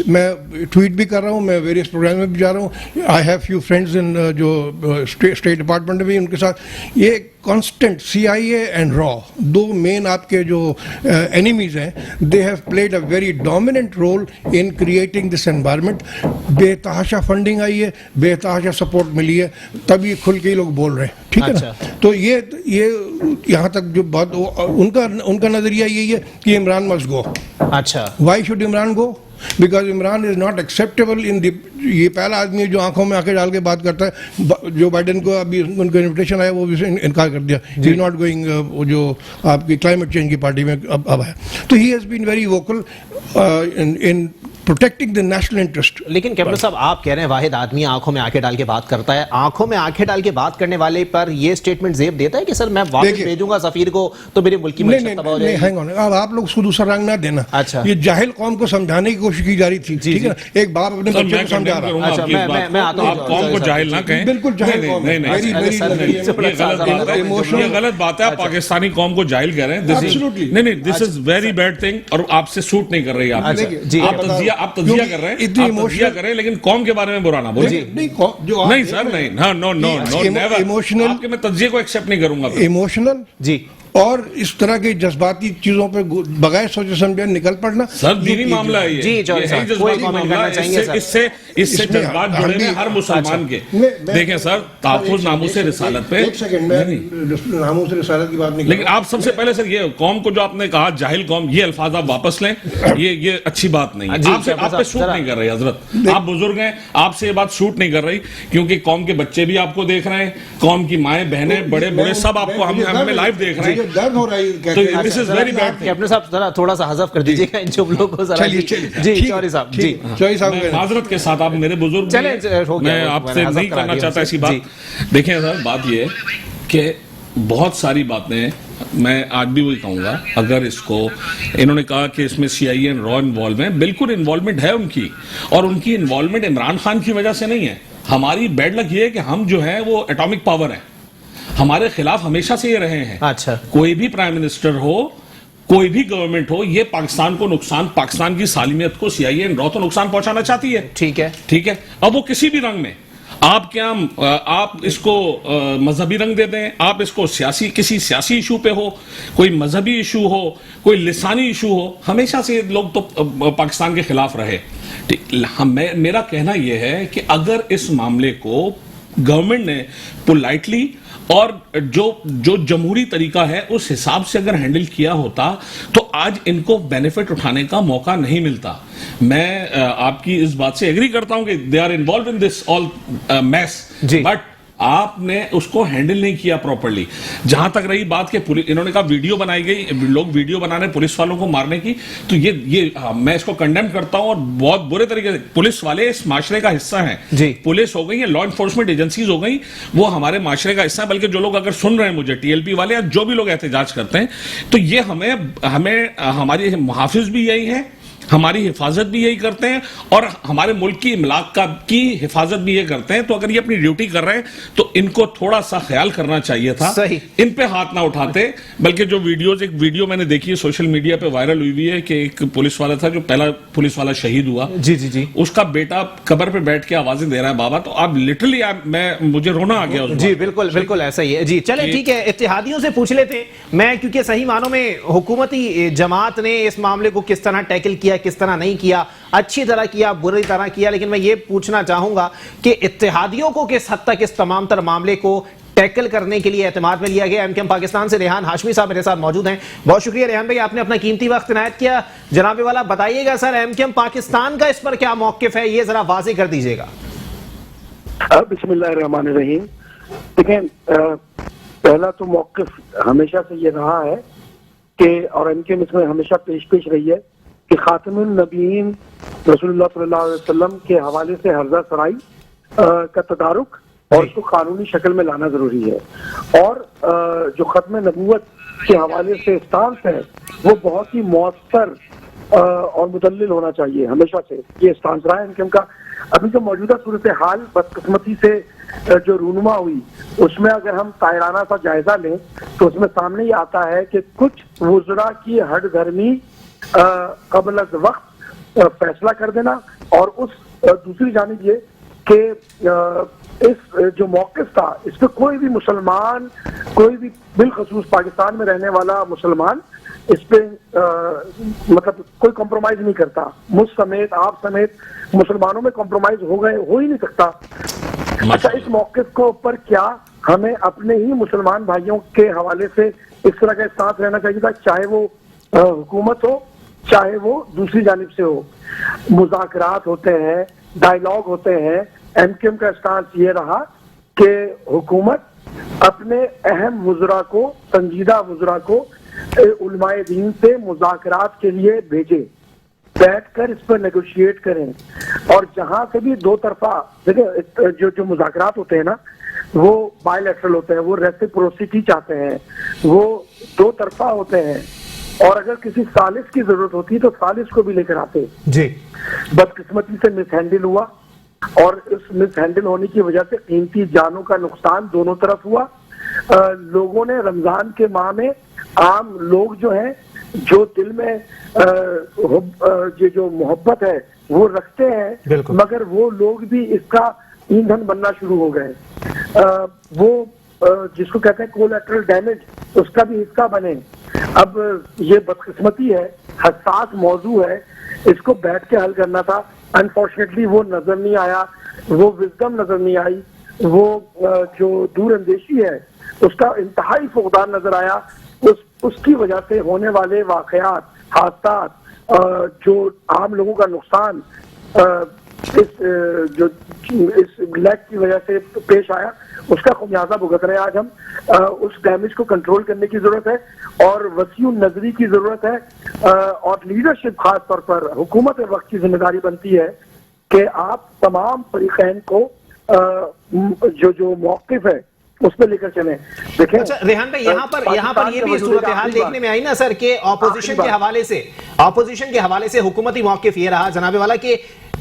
میں ٹویٹ بھی کر رہا ہوں, میں ویریس پروگرام میں بھی جا رہا ہوں. I have few friends in جو اسٹیٹ ڈپارٹمنٹ میں, ان کے ساتھ یہ constant c I a and را, 2 مین آپ کے جو اینیمیز ہیں, they have played a very dominant role in creating this environment. بے تحاشا فنڈنگ آئی ہے, بے تحاشا سپورٹ ملی ہے, تب یہ کھل کے ہی لوگ بول رہے ہیں. ٹھیک ہے نا. تو یہ یہاں تک جو بات ان کا نظریہ یہی ہے کہ عمران must go. اچھا, why should Imran go? Because Imran is not acceptable in the یہ پہلا آدمی ہے جو آنکھوں میں آنکھیں ڈال کے بات کرتا ہے. جو بائیڈن کو ابھی ان کا انویٹیشن آیا وہ بھی انکار کر دیا, ہی از ناٹ گوئنگ جو آپ کی کلائمیٹ چینج کی پارٹی میں اب ہے. تو he has been very vocal in protecting the national interest. لیکن کیپٹن صاحب آپ کہہ رہے ہیں واحد آدمی آنکھوں میں آنکھیں ڈال کے بات کرتا ہے, آنکھوں میں آنکھیں ڈال کے بات کرنے والے پر یہ سٹیٹمنٹ زیب دیتا ہے کہ سر میں واپس بھیجوں گا سفیر کو تو میرے ملک کی معیشت تباہ ہو جائے گی؟ اب آپ لوگ اس کو دوسرا رنگ نہ دینا. اچھا, یہ جاہل قوم کو سمجھانے کی کوشش کی جا رہی تھی, ٹھیک ہے نا, ایک باپ اپنے بچے کو سمجھا رہا. اچھا میں آتا ہوں, آپ قوم کو جاہل نہ کہیں. بالکل جاہل قوم ہے, یہ غلط بات ہے. آپ پاکستانی قوم کو جاہل کہہ رہے ہیں. نہیں, دس از ویری بیڈ تھنگ, اور آپ سے سوٹ نہیں کر رہی. آپ تجزیہ کر رہے ہیں کریں لیکن قوم کے بارے میں برا نہ بولیں. نہیں سر, نہیں, نو نیور. آپ کے میں تجزیے کو ایکسپٹ نہیں کروں گا. ایموشنل جی اور اس طرح کی جذباتی چیزوں پہ بغیر سوچے سمجھے نکل پڑنا سر دینی معاملہ ہے یہ. جی چوہدری صاحب کوئی کامنٹ کرنا چاہیں گے سر؟ اس سے جذبات جڑے ہیں ہر مسلمان کے. دیکھیں سر, تحفظ ناموس رسالت پہ, ایک سیکنڈ میں ناموس رسالت کی بات نہیں, لیکن آپ سب سے پہلے سر یہ قوم کو جو آپ نے کہا جاہل قوم, یہ الفاظ آپ واپس لیں. یہ اچھی بات نہیں ہے. آپ پہ سوٹ نہیں کر رہی حضرت. آپ بزرگ ہیں, آپ سے یہ بات سوٹ نہیں کر رہی, کیونکہ قوم کے بچے بھی آپ کو دیکھ رہے ہیں, قوم کی مائیں بہنیں بڑے بڑے سب آپ کو ہمیں لائیو دیکھ رہے ہیں. درد ہو رہا ہے. کیپٹن صاحب ذرا تھوڑا سا حذف کر دیجیے گا ان جملوں کو ذرا. جی چوہدری صاحب, جی معذرت کے ساتھ, آپ میرے بزرگ, میں آپ سے نہیں کرنا چاہتا ایسی بات. دیکھیں سر, بات یہ ہے کہ بہت ساری باتیں میں آج بھی وہی کہوں گا. اگر اس کو انہوں نے کہا کہ اس میں سی آئی اے را انوالو ہیں, بالکل انوالومنٹ ہے ان کی, اور ان کی انوالومنٹ عمران خان کی وجہ سے نہیں ہے. ہماری بیڈ لک یہ ہے کہ ہم جو ہیں وہ ایٹامک پاور ہیں, ہمارے خلاف ہمیشہ سے یہ رہے ہیں. اچھا, کوئی بھی پرائم منسٹر ہو, کوئی بھی گورنمنٹ ہو, یہ پاکستان کو نقصان, پاکستان کی سالمیت کو سی آئی اے را تو نقصان پہنچانا چاہتی ہے. ٹھیک ہے, ٹھیک ہے. اب وہ کسی بھی رنگ میں, آپ کیا آپ اس کو مذہبی رنگ دے دیں, آپ اس کو کسی سیاسی ایشو پہ ہو, کوئی مذہبی ایشو ہو, کوئی لسانی ایشو ہو, ہمیشہ سے لوگ تو پاکستان کے خلاف رہے. میرا کہنا یہ ہے کہ اگر اس معاملے کو گورنمنٹ نے پولائٹلی اور جو جمہوری طریقہ ہے اس حساب سے اگر ہینڈل کیا ہوتا تو آج ان کو بینیفٹ اٹھانے کا موقع نہیں ملتا. میں آپ کی اس بات سے ایگری کرتا ہوں کہ they are involved in this all mess, but آپ نے اس کو ہینڈل نہیں کیا پراپرلی. جہاں تک رہی بات کہ انہوں نے کہا ویڈیو بنائی گئی, لوگ ویڈیو بنا رہے پولیس والوں کو مارنے کی, تو یہ میں اس کو کنڈیم کرتا ہوں, اور بہت برے طریقے سے. پولیس والے اس معاشرے کا حصہ ہیں, پولیس ہو گئی یا لا انفورسمنٹ ایجنسیز ہو گئی, وہ ہمارے معاشرے کا حصہ ہیں. بلکہ جو لوگ اگر سن رہے ہیں مجھے, ٹی ایل پی والے یا جو بھی لوگ احتجاج کرتے ہیں, تو یہ ہمیں ہماری محافظ بھی یہی ہے, ہماری حفاظت بھی یہی کرتے ہیں, اور ہمارے ملک کی املاک کی حفاظت بھی یہ کرتے ہیں. تو اگر یہ اپنی ڈیوٹی کر رہے ہیں تو ان کو تھوڑا سا خیال کرنا چاہیے تھا, ان پہ ہاتھ نہ اٹھاتے. بلکہ جو ایک ویڈیو میں نے دیکھی ہے سوشل میڈیا پہ وائرل ہوئی ہے کہ ایک پولیس والا تھا, جو پہلا پولیس والا شہید ہوا, جی اس کا بیٹا قبر پہ بیٹھ کے آوازیں دے رہا ہے بابا. تو اب لٹرلی مجھے رونا آ گیا. جی بالکل ایسا ہی ہے. جی چلیں ٹھیک ہے, اتحادیوں سے پوچھ لیتے میں, کیونکہ صحیح معنوں میں حکومتی جماعت نے اس معاملے کو کس طرح ٹیکل کیا, کس طرح نہیں کیا, اچھی طرح کیا, بری طرح کیا. لیکن میں یہ پوچھنا چاہوں گا کہ اتحادیوں کو کس حد تک اس تمام تر معاملے کو ٹیکل کرنے کے لیے اعتماد میں لیا گیا. ایم کیم پاکستان سے ریحان ہاشمی صاحب میرے ساتھ موجود ہیں. بہت شکریہ ریحان بھائی, آپ نے اپنا قیمتی وقت عنایت کیا. جناب والا بتائیے گا سر, ایم کیم پاکستان کا اس پر کیا موقف ہے, یہ ذرا واضح کر دیجیے گا. بسم اللہ الرحمن الرحیم. دیکھیں, پہلا تو موقف ہمیشہ سے یہ رہا ہے کہ, اور ایم کیم اس میں ہمیشہ پیش رہی ہے کہ خاتم النبیین رسول اللہ صلی اللہ علیہ وسلم کے حوالے سے حرزہ سرائی کا تدارک اور اس کو قانونی شکل میں لانا ضروری ہے. اور جو ختم نبوت کے حوالے سے اسٹانس ہے وہ بہت ہی مؤثر اور مدلل ہونا چاہیے. ہمیشہ سے یہ اسٹانس رہا ہے ان کا. ابھی جو موجودہ صورتحال بدقسمتی سے جو رونما ہوئی, اس میں اگر ہم طاہرانہ سا جائزہ لیں تو اس میں سامنے یہ آتا ہے کہ کچھ وزراء کی ہٹ دھرمی قبل از وقت فیصلہ کر دینا, اور اس دوسری جانب یہ کہ اس جو موقف تھا اس پہ کوئی بھی مسلمان, کوئی بھی بالخصوص پاکستان میں رہنے والا مسلمان اس پہ مطلب کوئی کمپرومائز نہیں کرتا. مجھ سمیت, آپ سمیت مسلمانوں میں کمپرومائز ہو ہی نہیں سکتا. اچھا, اس موقف کو اوپر کیا ہمیں اپنے ہی مسلمان بھائیوں کے حوالے سے اس طرح کا ساتھ رہنا چاہیے تھا, چاہے وہ حکومت ہو چاہے وہ دوسری جانب سے ہو. مذاکرات ہوتے ہیں, ڈائلاگ ہوتے ہیں، ایم کیو ایم کا اسٹانس یہ رہا کہ حکومت اپنے اہم وزراء کو، سنجیدہ وزراء کو علماء دین سے مذاکرات کے لیے بھیجے، بیٹھ کر اس پر نیگوشیٹ کریں، اور جہاں سے بھی دو طرفہ دیکھیں جو مذاکرات ہوتے ہیں نا وہ بائی لیٹرل ہوتے ہیں، وہ ریسیپروسٹی چاہتے ہیں، وہ دو طرفہ ہوتے ہیں، اور اگر کسی ثالث کی ضرورت ہوتی تو ثالث کو بھی لے کر آتے. جی بدقسمتی سے مس ہینڈل ہوا، اور اس مس ہینڈل ہونے کی وجہ سے قیمتی جانوں کا نقصان دونوں طرف ہوا. لوگوں نے رمضان کے ماہ میں، عام لوگ جو ہیں جو دل میں جو محبت ہے وہ رکھتے ہیں، مگر وہ لوگ بھی اس کا ایندھن بننا شروع ہو گئے. وہ جس کو کہتے ہیں کولیٹرل ڈیمیج، اس کا بھی حصہ بنے. اب یہ بدقسمتی ہے، حساس موضوع ہے، اس کو بیٹھ کے حل کرنا تھا. انفارچونیٹلی وہ نظر نہیں آیا، وہ وزڈم نظر نہیں آئی، وہ جو دور اندیشی ہے اس کا انتہائی فقدان نظر آیا. اس کی وجہ سے ہونے والے واقعات، حادثات، جو عام لوگوں کا نقصان اس لیک کی وجہ سے پیش آیا، اس کا خمیازہ بھگت رہے. آج ہم اس ڈیمیج کو کنٹرول کرنے کی ضرورت ہے، اور وسیع نظری کی ضرورت ہے، اور لیڈرشپ خاص طور پر حکومت وقت کی ذمہ داری بنتی ہے کہ آپ تمام فریقین کو جو موقف ہے اس پہ لے کر چلیں. دیکھیں اچھا ریحان بھائی، یہاں پر یہ بھی صورتحال دیکھنے میں آئی نا سر کہ اپوزیشن کے حوالے سے حکومتی موقف یہ رہا جناب والا کہ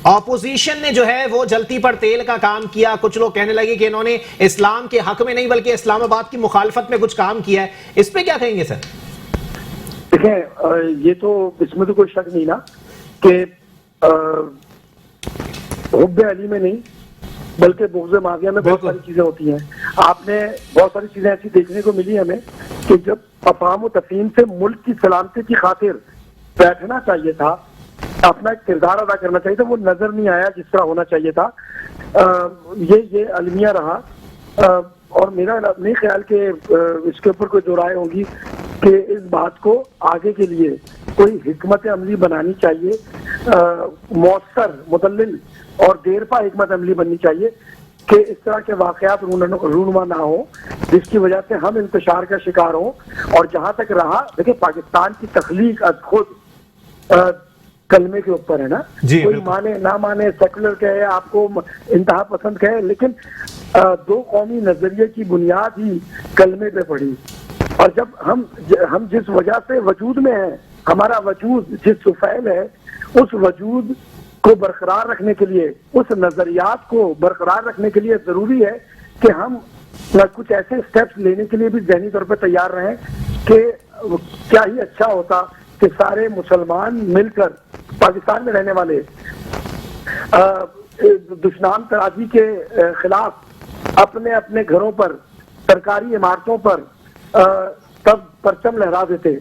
اپوزیشن نے جو ہے وہ جلتی پر تیل کا کام کیا. کچھ لوگ کہنے لگے کہ انہوں نے اسلام کے حق میں نہیں بلکہ اسلام آباد کی مخالفت میں کچھ کام کیا ہے. اس پہ کیا کہیں گے سر؟ دیکھیں یہ تو اس میں تو کوئی شک نہیں نا کہ حب علی میں نہیں بلکہ بغض معاویہ میں بہت ساری چیزیں ہوتی ہیں. آپ نے بہت ساری چیزیں ایسی دیکھنے کو ملی ہمیں کہ جب افہام و تفہیم سے ملک کی سلامتی کی خاطر بیٹھنا چاہیے تھا، اپنا ایک کردار ادا کرنا چاہیے تھا، وہ نظر نہیں آیا جس طرح ہونا چاہیے تھا. یہ المیہ رہا، اور میرا نہیں خیال کہ اس کے اوپر کوئی دو رائے ہوگی کہ اس بات کو آگے کے لیے کوئی حکمت عملی بنانی چاہیے، مؤثر، مدلل اور دیر پا حکمت عملی بننی چاہیے کہ اس طرح کے واقعات رونما نہ ہو جس کی وجہ سے ہم انتشار کا شکار ہوں. اور جہاں تک رہا، دیکھیں پاکستان کی تخلیق از خود کلمے کے اوپر ہے نا، کوئی مانے نہ مانے، سیکولر کہے، آپ کو انتہا پسند کہے، لیکن دو قومی نظریے کی بنیاد ہی کلمے پہ پڑی. اور جب ہم جس وجہ سے وجود میں ہیں، ہمارا وجود جس سفیل ہے، اس وجود کو برقرار رکھنے کے لیے، اس نظریات کو برقرار رکھنے کے لیے ضروری ہے کہ ہم کچھ ایسے سٹیپس لینے کے لیے بھی ذہنی طور پہ تیار رہیں کہ کیا ہی اچھا ہوتا کہ سارے مسلمان مل کر پاکستان میں رہنے والے دشنام ترازی کے خلاف اپنے اپنے گھروں پر، سرکاری عمارتوں پر تب پرچم لہرا دیتے.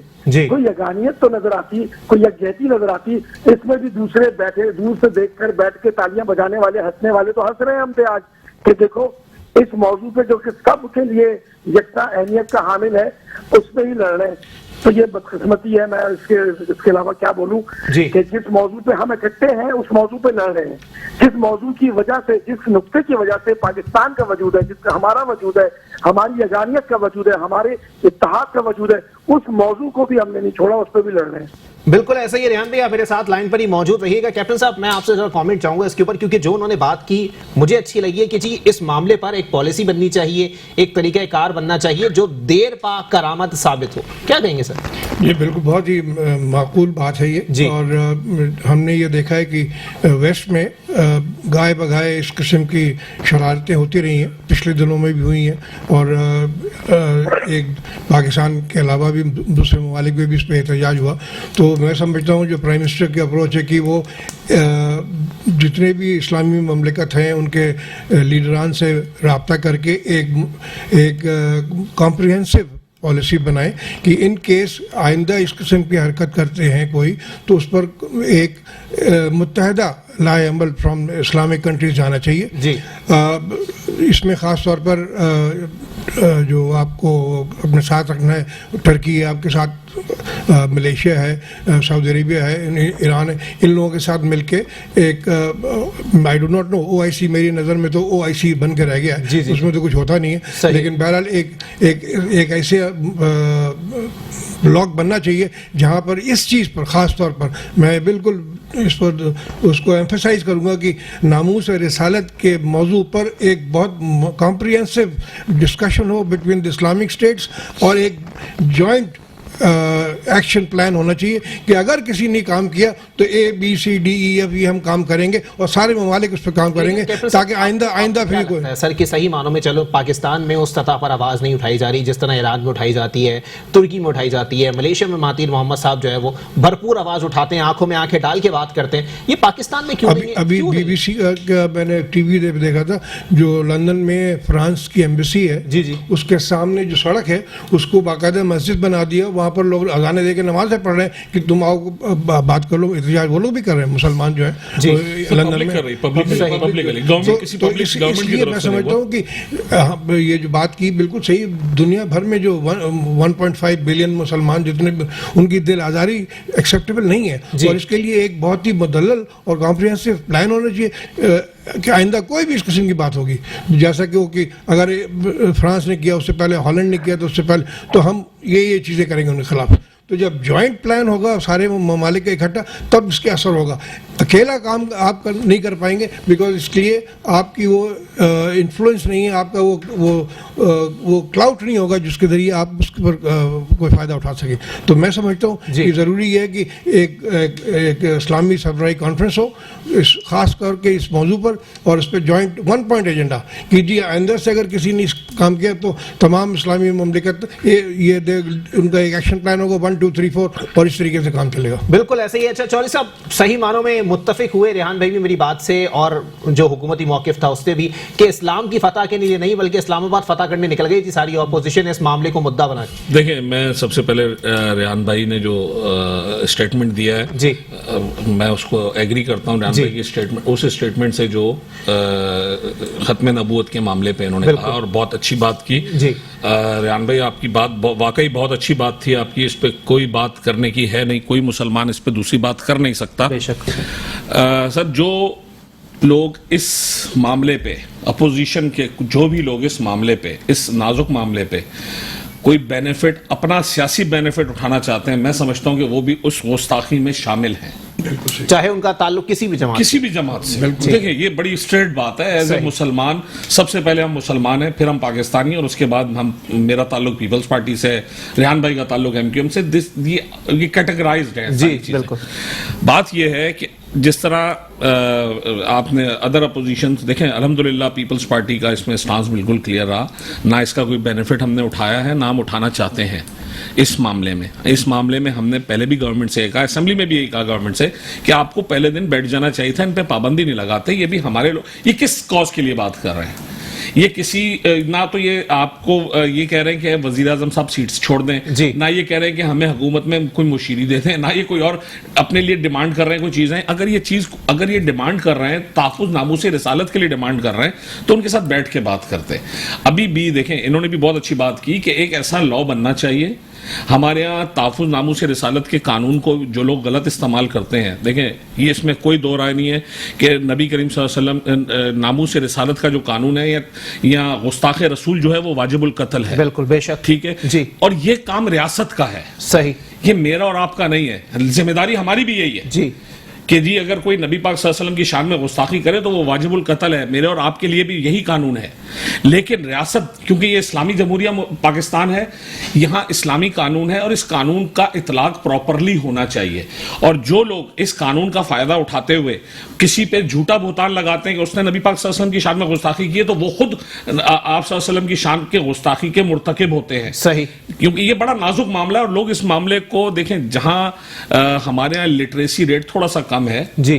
کوئی یگانیت تو نظر آتی، کوئی یکجہتی نظر آتی. اس میں بھی دوسرے بیٹھے دور سے دیکھ کر بیٹھ کے تالیاں بجانے والے، ہنسنے والے تو ہنس رہے ہیں ہم پہ آج کہ دیکھو اس موضوع پہ جو کہ سب کے لیے یکساں اہمیت کا حامل ہے اس پہ ہی لڑ رہے ہیں. تو یہ بدقسمتی ہے. میں اس کے علاوہ کیا بولوں کہ جس موضوع پہ ہم اکٹھے ہیں اس موضوع پہ لڑ رہے ہیں. جس موضوع کی وجہ سے، جس نقطے کی وجہ سے پاکستان کا وجود ہے، جس کا ہمارا وجود ہے، ہماری یگانیت کا وجود ہے، ہمارے اتحاد کا وجود ہے، اس موضوع کو بھی ہم نے نہیں چھوڑا، اس پہ بھی لڑ رہے ہیں. بالکل ایسا ہی. ریحان بھائی آپ میرے ساتھ لائن پر ہی موجود رہیے گا. کیپٹن صاحب میں آپ سے ذرا کامنٹ چاہوں گا اس کے اوپر، کیونکہ جو انہوں نے بات کی مجھے اچھی لگی ہے کہ جی اس معاملے پر ایک پالیسی بننی چاہیے، ایک طریقہ کار بننا چاہیے جو دیر پا کارآمد ثابت ہو. کیا کہیں گے سر؟ یہ بالکل بہت ہی معقول بات ہے یہ. اور ہم نے یہ دیکھا ہے کہ ویسٹ میں گائے بگائے اس قسم کی شرارتیں ہوتی رہی ہیں، پچھلے دنوں میں بھی ہوئی ہیں، اور ایک پاکستان کے علاوہ بھی دوسرے ممالک میں بھی اس پہ احتجاج ہوا. تو میں سمجھتا ہوں جو پرائم منسٹر کی اپروچ ہے کہ وہ جتنے بھی اسلامی مملکت ہیں ان کے لیڈران سے رابطہ کر کے ایک کمپریہنسو پالیسی بنائیں کہ ان کیس آئندہ اس قسم کی حرکت کرتے ہیں کوئی، تو اس پر ایک متحدہ لائے عمل فرام اسلامک کنٹریز جانا چاہیے. اس میں خاص طور پر جو آپ کو اپنے ساتھ رکھنا ہے، ٹرکی آپ کے ساتھ ملیشیا ہے, سعودی عربیہ ہے, ایران ہے, ان لوگوں کے ساتھ مل کے ایک I do not know OIC میری نظر میں تو OIC بن کے رہ گیا ہے, اس میں تو کچھ ہوتا نہیں ہے, لیکن بہرحال ایک ایسے بلاک بننا چاہیے جہاں پر اس چیز پر خاص طور پر میں بالکل اس کو ایمفیسائز کروں گا کہ ناموس اور رسالت کے موضوع پر ایک بہت کمپریہنسو ڈسکشن ہو بٹوین دی اسلامک اسٹیٹس, اور ایک جوائنٹ ایکشن پلان ہونا چاہیے کہ اگر کسی نے کام کیا تو ABCDEF ہم کام کریں گے اور سارے ممالک اس پہ کام کریں گے تاکہ آئندہ پھر کوئی سر کہ صحیح معنوں میں چلو پاکستان میں اس سطح پر آواز نہیں اٹھائی جا رہی جس طرح ایران میں اٹھائی جاتی ہے, ترکی میں اٹھائی جاتی ہے, ملیشیا میں مہاتیر محمد صاحب جو ہے وہ بھرپور آواز اٹھاتے ہیں, آنکھوں میں آنکھیں ڈال کے بات کرتے ہیں, یہ پاکستان میں کیوں نہیں ہے؟ ابھی BBC کا میں نے ٹی وی دیکھا تھا, جو لندن میں فرانس کی ایمبیسی ہے اس کے سامنے جو سڑک ہے اس کو باقاعدہ مسجد بنا دیا, وہاں پر لوگ اذانیں دے کے نمازیں پڑھ رہے ہیں کہ تم آؤ بات کر لو, احتجاج وہ لوگ بھی کر رہے ہیں مسلمان جو ہیں لندن میں. تو اس لیے میں سمجھتا ہوں کہ یہ جو بات کی بالکل صحیح, دنیا بھر میں جو 1.5 بلین مسلمان جتنے ان کی دل آزاری ایکسیپٹیبل نہیں ہے, اور اس کے لیے ایک بہت ہی مدلل اور کمپریہنسو پلان ہونا چاہیے کہ آئندہ کوئی بھی اس قسم کی بات ہوگی جیسا کہ وہ کہ اگر فرانس نے کیا اس سے پہلے, ہالینڈ نے کیا تو اس سے پہلے, تو ہم یہ چیزیں کریں گے ان کے خلاف. تو جب جوائنٹ پلان ہوگا سارے ممالک کا اکٹھا تب اس کے اثر ہوگا. اکیلا کام آپ نہیں کر پائیں گے بیکاز اس کے لیے آپ کی وہ انفلوئنس نہیں ہے, آپ کا وہ کلاؤٹ نہیں ہوگا جس کے ذریعے آپ اس پر کوئی فائدہ اٹھا سکیں. تو میں سمجھتا ہوں کہ ضروری ہے کہ ایک اسلامی سربراہی کانفرنس ہو خاص کر کے اس موضوع پر, اور اس پہ جوائنٹ 1 پوائنٹ ایجنڈا کہ جی آئندہ سے اگر کسی نے اس کام کیا تو تمام اسلامی مملکت یہ ان کا ایک ایکشن پلان ہوگا 1 2 3 4 اور اس طریقے سے کام چلے گا. بالکل ایسے ہی. اچھا چودھری صاحب صحیح معنوں میں متفق ہوئے ریحان بھائی بھی میری بات سے اور جو حکومتی موقف تھا اس سے بھی کہ اسلام کی فتح کے لیے نہیں بلکہ اسلام آباد فتح کرنے نکل گئی تھی ساری اپوزیشن اس معاملے کو مدعا بنا کے؟ دیکھیں میں سب سے پہلے ریحان بھائی نے جو اسٹیٹمنٹ دیا ہے میں اس کو ایگری کرتا ہوں. ریحان بھائی کی اسٹیٹمنٹ اس اسٹیٹمنٹ سے جو ختم نبوت کے معاملے پہ انہوں نے کہا اور بہت اچھی بات کی. ریحان بھائی آپ کی بات واقعی بہت اچھی بات تھی آپ کی, اس پہ کوئی بات کرنے کی ہے نہیں, کوئی مسلمان اس پہ دوسری بات کر نہیں سکتا. سر جو لوگ اس معاملے پہ اپوزیشن کے جو بھی لوگ اس معاملے پہ اس نازک معاملے پہ کوئی بینیفٹ اپنا سیاسی بینیفٹ اٹھانا چاہتے ہیں, میں سمجھتا ہوں کہ وہ بھی اس گستاخی میں شامل ہیں, چاہے ان کا تعلق کسی بھی جماعت سے. دیکھیں یہ بڑی اسٹریٹ بات ہے. ایز اے مسلمان سب سے پہلے ہم مسلمان ہیں, پھر ہم پاکستانی, اور اس کے بعد میرا تعلق پیپلز پارٹی سے ہے, ریحان بھائی کا تعلق MQM سے. یہ کیٹیگرائزڈ ہے. جی بالکل. بات یہ ہے کہ جس طرح آپ نے ادر اپوزیشن دیکھیں, الحمدللہ پیپلز پارٹی کا اس میں اسٹانس بالکل کلیئر رہا, نہ اس کا کوئی بینیفٹ ہم نے اٹھایا ہے نہ ہم اٹھانا چاہتے ہیں. اس معاملے میں ہم نے پہلے بھی گورنمنٹ سے کہا, اسمبلی میں بھی یہی کہا گورنمنٹ سے کہ آپ کو پہلے دن بیٹھ جانا چاہیے تھا, ان پہ پابندی نہیں لگاتے. یہ بھی ہمارے لوگ یہ کس کاز کے لیے بات کر رہے ہیں, یہ کسی نہ تو یہ آپ کو یہ کہہ رہے ہیں کہ وزیر اعظم صاحب سیٹس چھوڑ دیں, نہ یہ کہہ رہے ہیں کہ ہمیں حکومت میں کوئی مشیری دے دیں, نہ یہ کوئی اور اپنے لیے ڈیمانڈ کر رہے ہیں کوئی چیزیں. اگر یہ ڈیمانڈ کر رہے ہیں تحفظ ناموس رسالت کے لیے ڈیمانڈ کر رہے ہیں تو ان کے ساتھ بیٹھ کے بات کرتے. ابھی بھی دیکھیں انہوں نے بھی بہت اچھی بات کی کہ ایک ایسا لا بننا چاہیے ہمارے ہاں تحفظ ناموس رسالت کے قانون کو جو لوگ غلط استعمال کرتے ہیں. دیکھیں یہ اس میں کوئی دو رائے نہیں ہے کہ نبی کریم صلی اللہ علیہ وسلم ناموس رسالت کا جو قانون ہے یا گستاخ رسول جو ہے وہ واجب القتل ہے. بالکل بے شک. ٹھیک ہے جی. اور یہ کام ریاست کا ہے. صحیح. یہ میرا اور آپ کا نہیں ہے, ذمہ داری ہماری بھی یہی ہے جی کہ جی اگر کوئی نبی پاک صلی اللہ علیہ وسلم کی شان میں گستاخی کرے تو وہ واجب القتل ہے. میرے اور آپ کے لیے بھی یہی قانون ہے. لیکن ریاست کیونکہ یہ اسلامی جمہوریہ پاکستان ہے, یہاں اسلامی قانون ہے اور اس قانون کا اطلاق پراپرلی ہونا چاہیے. اور جو لوگ اس قانون کا فائدہ اٹھاتے ہوئے کسی پہ جھوٹا بہتان لگاتے ہیں کہ اس نے نبی پاک صلی اللہ علیہ وسلم کی شان میں گستاخی کی ہے تو وہ خود آپ صلی اللہ علیہ وسلم کی شان کے گستاخی کے مرتکب ہوتے ہیں. صحیح. کیونکہ یہ بڑا نازک معاملہ ہے اور لوگ اس معاملے کو دیکھیں, جہاں ہمارے یہاں لٹریسی ریٹ تھوڑا سا کم ہے جی,